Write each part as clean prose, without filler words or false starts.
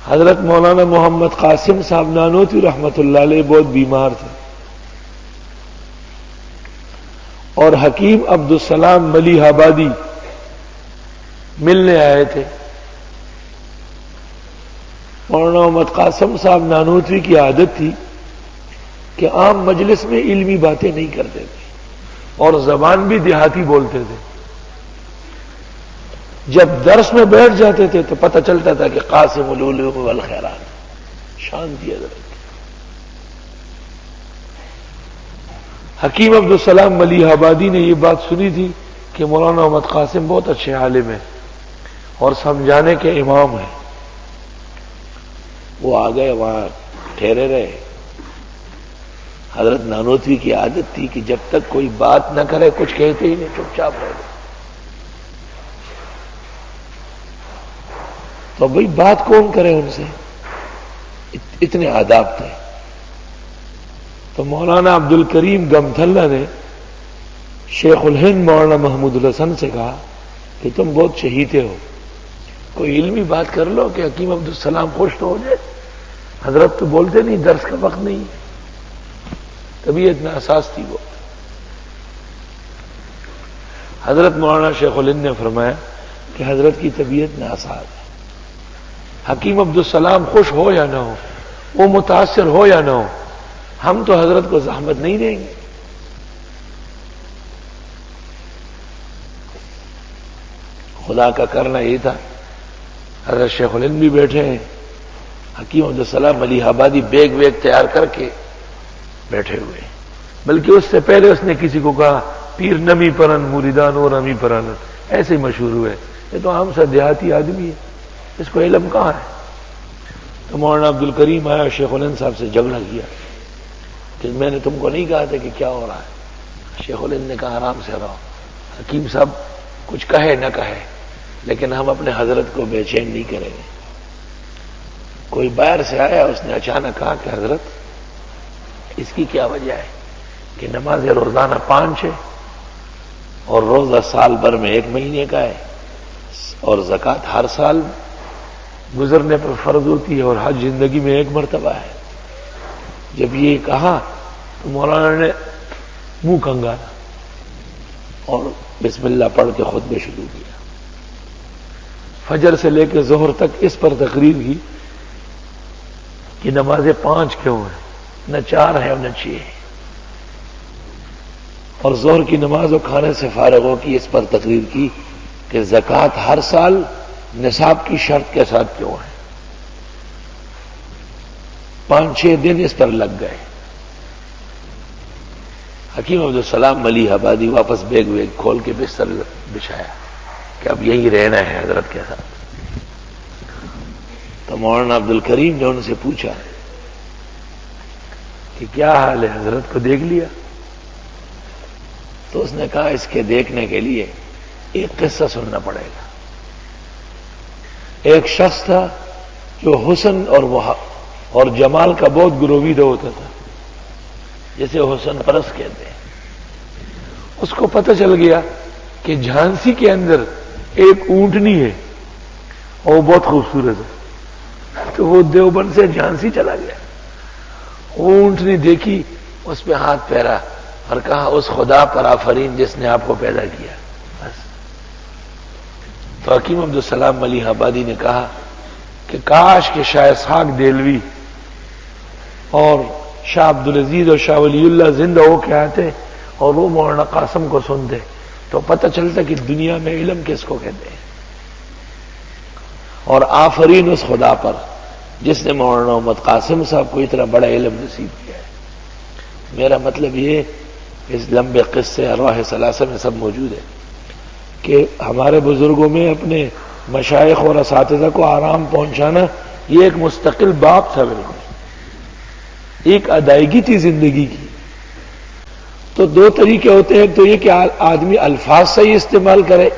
حضرت مولانا محمد قاسم صاحب نانوتوی رحمت اللہ علیہ بہت بیمار تھے اور حکیم عبدالسلام ملیح آبادی ملنے آئے تھے. مولانا محمد قاسم صاحب نانوتوی کی عادت تھی کہ عام مجلس میں علمی باتیں نہیں کرتے تھے اور زبان بھی دیہاتی بولتے تھے. جب درس میں بیٹھ جاتے تھے تو پتہ چلتا تھا کہ قاسم العلوم والخیرات. شانتی حضرت. حکیم عبدالسلام ملیح آبادی نے یہ بات سنی تھی کہ مولانا محمد قاسم بہت اچھے عالم ہیں اور سمجھانے کے امام ہیں. وہ آ گئے, وہاں ٹھہرے رہے. حضرت نانوتوی کی عادت تھی کہ جب تک کوئی بات نہ کرے کچھ کہتے ہی نہیں, چپ چاپ رہے. تو بھئی بات کون کرے ان سے, اتنے آداب تھے. تو مولانا عبد الکریم گمتھلہ نے شیخ الہند مولانا محمود الحسن سے کہا کہ تم بہت چہیتے ہو, کوئی علمی بات کر لو کہ حکیم عبدالسلام خوش تو ہو جائے. حضرت تو بولتے نہیں, درس کا وقت نہیں. طبیعت ناساز تھی وہ. حضرت مولانا شیخ الہند نے فرمایا کہ حضرت کی طبیعت ناساز ہے. حکیم عبدالسلام خوش ہو یا نہ ہو, وہ متاثر ہو یا نہ ہو, ہم تو حضرت کو زحمت نہیں دیں گے. خدا کا کرنا یہ تھا. حضرت شیخ الہند بھی بیٹھے ہیں, حکیم عبدالسلام ملیح آبادی بیگ ویگ تیار کر کے بیٹھے ہوئے. بلکہ اس سے پہلے اس نے کسی کو کہا پیر نمی پرن مریدان اور امی پرن, ایسے ہی مشہور ہوئے. یہ تو عام سا دیہاتی آدمی ہے, اس کو علم کہاں ہے. تو مولانا عبد الکریم آیا, شیخ الہند صاحب سے جھگڑا کیا کہ میں نے تم کو نہیں کہا تھا کہ کیا ہو رہا ہے. شیخ الہند نے کہا آرام سے رہو, حکیم صاحب کچھ کہے نہ کہے لیکن ہم اپنے حضرت کو بے چین نہیں کریں گے. کوئی باہر سے آیا, اس نے اچانک کہا کہ حضرت اس کی کیا وجہ ہے کہ نماز روزانہ 5 ہے اور روزہ سال بھر میں 1 مہینے کا ہے اور زکوٰۃ ہر سال گزرنے پر فرض ہوتی ہے اور حج زندگی میں 1 مرتبہ ہے. جب یہ کہا تو مولانا نے منہ کنگالا اور بسم اللہ پڑھ کے خطبے شروع کیا. فجر سے لے کے ظہر تک اس پر تقریر کی کہ نمازیں 5 کیوں ہیں, نہ 4 ہے اور نہ 6 ہے. اور ظہر کی نماز و کھانے سے فارغ ہو کی اس پر تقریر کی کہ زکوٰۃ ہر سال نصاب کی شرط کے ساتھ کیوں ہے. 5-6 دن اس پر لگ گئے. حکیم عبدالسلام ملیح آبادی واپس بیگ ویگ کھول کے بستر بچھایا کہ اب یہی رہنا ہے حضرت کے ساتھ. تو مولانا عبد الکریم نے ان سے پوچھا کہ کیا حال ہے, حضرت کو دیکھ لیا؟ تو اس نے کہا اس کے دیکھنے کے لیے ایک قصہ سننا پڑے گا. ایک شخص تھا جو حسن اور جمال کا بہت گرویدہ ہوتا تھا, جسے حسن پرست کہتے ہیں. اس کو پتہ چل گیا کہ جھانسی کے اندر ایک اونٹنی ہے اور وہ بہت خوبصورت ہے. تو وہ دیوبند سے جھانسی چلا گیا. وہ اونٹنی دیکھی, اس پہ ہاتھ پھیرا اور کہا اس خدا پر آفرین جس نے آپ کو پیدا کیا. بس. تو حکیم عبدالسلام ملیح آبادی نے کہا کہ کاش کہ شاہ اسحاق دہلوی اور شاہ عبدالعزیز اور شاہ ولی اللہ زندہ ہو کے آتے اور وہ مولانا قاسم کو سنتے تو پتہ چلتا کہ دنیا میں علم کس کو کہتے ہیں. اور آفرین اس خدا پر جس نے مولانا محمد قاسم صاحب کو اتنا بڑا علم نصیب کیا ہے. میرا مطلب یہ اس لمبے قصے ارواح ثلاثہ میں سب موجود ہے کہ ہمارے بزرگوں میں اپنے مشائخ اور اساتذہ کو آرام پہنچانا یہ ایک مستقل باب تھا, بالکل ایک ادائیگی تھی زندگی کی. تو 2 طریقے ہوتے ہیں, ایک تو یہ کہ آدمی الفاظ صحیح استعمال کرے,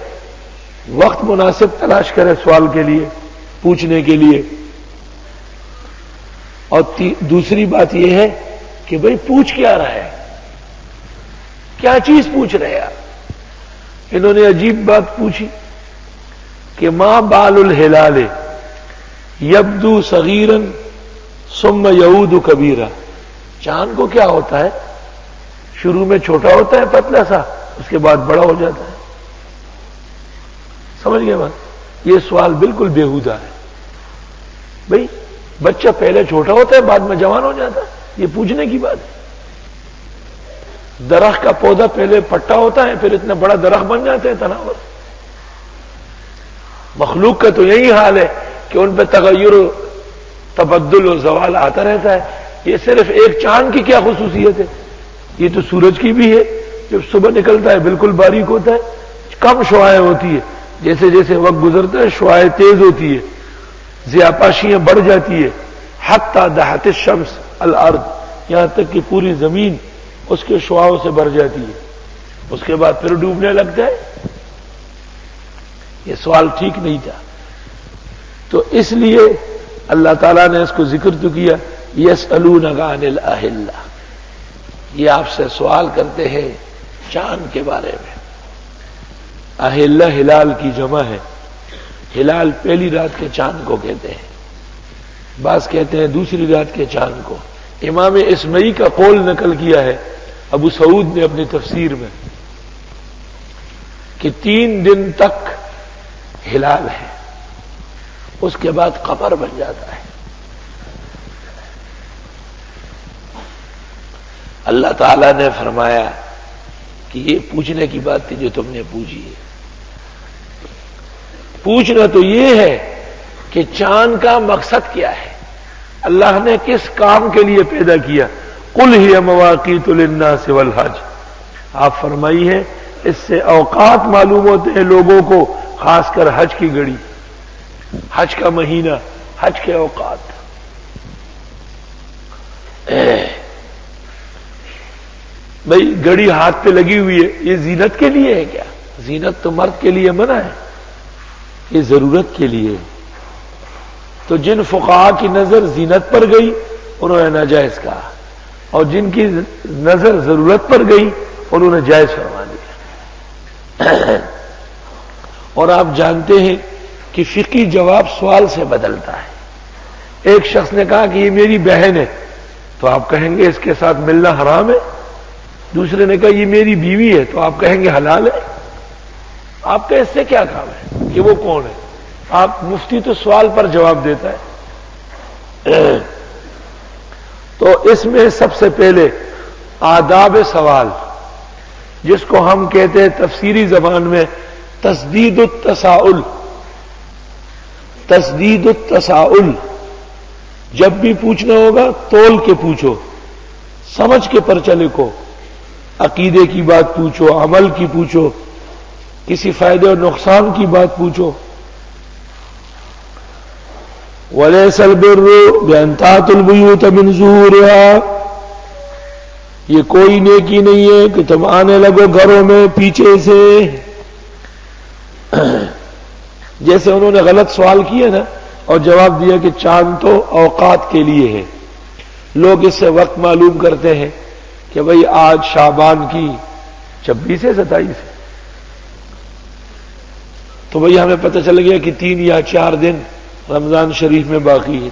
وقت مناسب تلاش کرے سوال کے لیے, پوچھنے کے لیے, اور دوسری بات یہ ہے کہ بھئی پوچھ کیا رہا ہے, کیا چیز پوچھ رہے آپ. انہوں نے عجیب بات پوچھی کہ ما بال الہلال, یبدو صغیرن ثم یعود کبیرا. چاند کو کیا ہوتا ہے؟ شروع میں چھوٹا ہوتا ہے پتلا سا، اس کے بعد بڑا ہو جاتا ہے. سمجھ گئے بات؟ یہ سوال بالکل بیہودہ ہے. بھئی بچہ پہلے چھوٹا ہوتا ہے بعد میں جوان ہو جاتا ہے، یہ پوچھنے کی بات ہے. درخت کا پودا پہلے پٹا ہوتا ہے پھر اتنا بڑا درخت بن جاتے ہیں تناور. مخلوق کا تو یہی حال ہے کہ ان پہ تغیر و تبدل و زوال آتا رہتا ہے. یہ صرف ایک چاند کی کیا خصوصیت ہے؟ یہ تو سورج کی بھی ہے، جب صبح نکلتا ہے بالکل باریک ہوتا ہے، کم شعاعیں ہوتی ہے. جیسے جیسے وقت گزرتا ہے شعاعیں تیز ہوتی ہے، ضیاپاشیاں بڑھ جاتی ہے. حتی دہت الشمس الارض، یہاں تک کہ پوری زمین اس کے شعاعوں سے بھر جاتی ہے. اس کے بعد پھر ڈوبنے لگتا ہے. یہ سوال ٹھیک نہیں تھا. تو اس لیے اللہ تعالیٰ نے اس کو ذکر تو کیا. یسألونک عن الاہلہ، یہ آپ سے سوال کرتے ہیں چاند کے بارے میں. اہلہ ہلال کی جمع ہے. ہلال پہلی رات کے چاند کو کہتے ہیں، بعض کہتے ہیں دوسری رات کے چاند کو. امام اسمعی کا قول نقل کیا ہے ابو سعود نے اپنی تفسیر میں کہ 3 دن تک ہلال ہے، اس کے بعد قمر بن جاتا ہے. اللہ تعالیٰ نے فرمایا کہ یہ پوچھنے کی بات تھی جو تم نے پوچھی ہے. پوچھنا تو یہ ہے کہ چاند کا مقصد کیا ہے، اللہ نے کس کام کے لیے پیدا کیا. قل ہی مواقیت للناس والحج، آپ فرمائیے اس سے اوقات معلوم ہوتے ہیں لوگوں کو، خاص کر حج کی گھڑی، حج کا مہینہ، حج کے اوقات. بھئی گھڑی ہاتھ پہ لگی ہوئی ہے، یہ زینت کے لیے ہے کیا؟ زینت تو مرد کے لیے منع ہے، یہ ضرورت کے لیے. تو جن فقہاء کی نظر زینت پر گئی انہوں نے ناجائز کہا، اور جن کی نظر ضرورت پر گئی انہوں نے جائز فرما دیا. اور آپ جانتے ہیں کہ فقہی جواب سوال سے بدلتا ہے. ایک شخص نے کہا کہ یہ میری بہن ہے تو آپ کہیں گے اس کے ساتھ ملنا حرام ہے. دوسرے نے کہا یہ میری بیوی ہے تو آپ کہیں گے حلال ہے. آپ کا اس سے کیا کام ہے کہ وہ کون ہے؟ آپ مفتی تو سوال پر جواب دیتا ہے. تو اس میں سب سے پہلے آداب سوال، جس کو ہم کہتے ہیں تفسیری زبان میں تسدید التساؤل. تسدید التساؤل، جب بھی پوچھنا ہوگا تول کے پوچھو، سمجھ کے پرچہ لکھو. عقیدے کی بات پوچھو، عمل کی پوچھو، کسی فائدے اور نقصان کی بات پوچھو. وَلَيْسَ الْبِرُّ بِأَنْ تَأْتُوا الْبُيُوتَ مِنْ ظُهُورِهَا، یہ کوئی نیکی نہیں ہے کہ تم آنے لگو گھروں میں پیچھے سے. جیسے انہوں نے غلط سوال کیا نا اور جواب دیا کہ چاند تو اوقات کے لیے ہے. لوگ اس سے وقت معلوم کرتے ہیں کہ بھئی آج شعبان کی 26 ہے 27 ہے، تو بھئی ہمیں پتہ چل گیا کہ 3 یا 4 دن رمضان شریف میں باقی ہے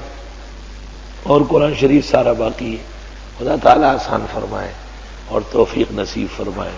اور قرآن شریف سارا باقی ہے. خدا تعالیٰ آسان فرمائے اور توفیق نصیب فرمائے.